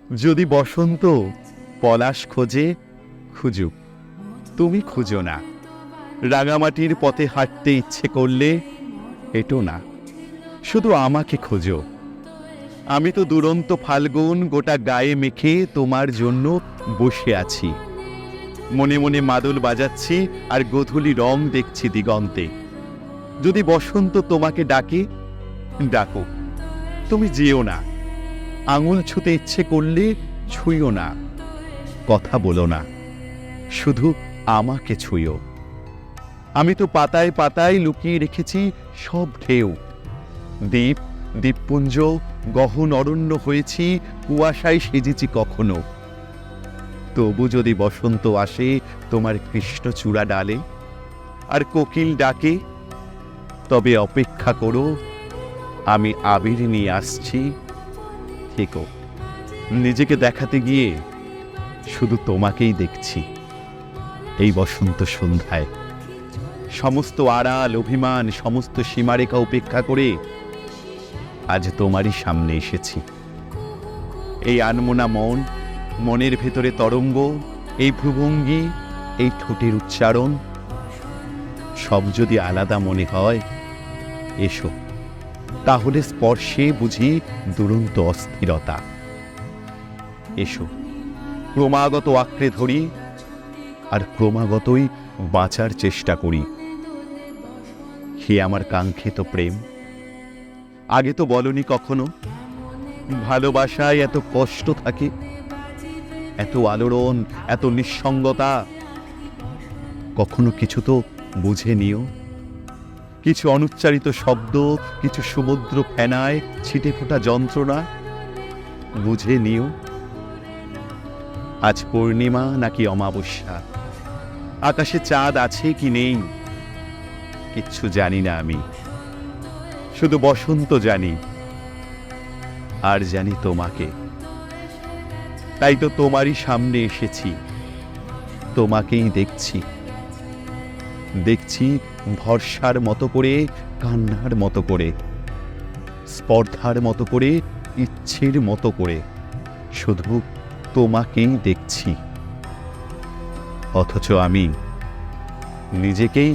যদি বসন্ত পলাশ খোঁজে, খুঁজুক, তুমি খুঁজো না। রাঙামাটির পথে হাঁটতে ইচ্ছে করলে হেঁটো না, শুধু আমাকে খোঁজো। আমি তো দুরন্ত ফাল্গুন গোটা গায়ে মেখে তোমার জন্য বসে আছি। মনে মনে মাদল বাজাচ্ছি আর গোধূলি রং দেখছি দিগন্তে। যদি বসন্ত তোমাকে ডাকে, ডাকো, তুমি যেও না। আঙুল ছুঁতে ইচ্ছে করলে ছুঁয়ো না, কথা বলো না, শুধু আমাকে ছুঁয়ো। আমি তো পাতায় পাতায় লুকিয়ে রেখেছি সব ঢেউ। দ্বীপ, দ্বীপপুঞ্জ, গহন অরণ্য হয়েছি, কুয়াশায় সেজেছি কখনো। তবু যদি বসন্ত আসে তোমার কৃষ্ণচূড়া ডালে, আর কোকিল ডাকে, তবে অপেক্ষা করো, আমি আবির নিয়ে আসছি। থেকো, নিজেকে দেখাতে গিয়ে শুধু তোমাকেই দেখছি। এই বসন্ত সন্ধ্যায় সমস্ত আড়াল, অভিমান, সমস্ত সীমারেখা উপেক্ষা করে আজ তোমারই সামনে এসেছি। এই আনমনা মন, মনের ভেতরে তরঙ্গ, এই ভ্রুভঙ্গি, এই ঠোঁটের উচ্চারণ, সব যদি আলাদা মনে হয়, এসো, তাহলে স্পর্শে বুঝি দুরন্ত অস্থিরতা। এসো, ক্রমাগত আঁকড়ে ধরি, আর ক্রমাগতই বাঁচার চেষ্টা করি। হে আমার কাঙ্ক্ষিত প্রেম, আগে তো বলনি কখনো ভালোবাসায় এত কষ্ট থাকে, এত আলোড়ন, এত নিঃসঙ্গতা। কখনো কিছু তো বুঝে নিও, কিছু অনুচ্চারিত শব্দ, কিছু সমুদ্র ফেনায় ছিটে ফোটা যন্ত্রণা বুঝে নিও। আজ পূর্ণিমা নাকি অমাবস্যা, আকাশে চাঁদ আছে কি নেই, কিচ্ছু জানি না আমি, শুধু বসন্ত জানি, আর জানি তোমাকে। তাই তো তোমারই সামনে এসেছি, তোমাকেই দেখছি। দেখছি ভরসার মতো করে, কান্নার মতো করে, স্পর্ধার মতো করে, ইচ্ছের মতো করে, শুধু তোমাকেই দেখছি। অথচ আমি নিজেকেই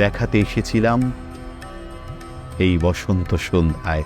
দেখাতে এসেছিলাম এই বসন্ত সন্ধ্যায়।